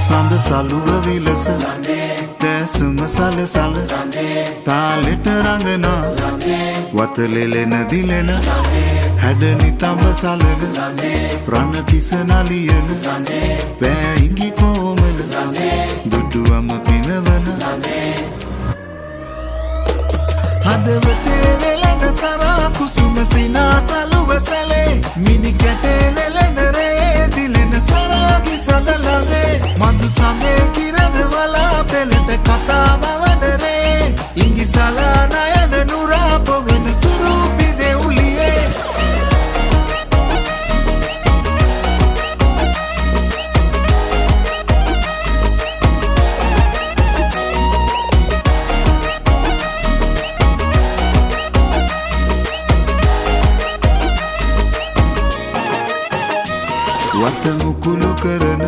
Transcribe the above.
සඳ සලුව විලස දැසුම සලසල තාලෙට රඟනා වතලෙලෙන දිලෙන හැඩනි තඹ සලල ප්‍රණතිස නලියන පෑහිඟි කෝමල දුටුවම පිනවන හදවතේ වෙලන සරා කුසුම සිනා සලුව සැලේ මිනි කැටේ ලෙලන රේ දිලෙන සරාගි සඳ ළඟේ මధు සඳේ කිරණ වලා පෙළට කතාව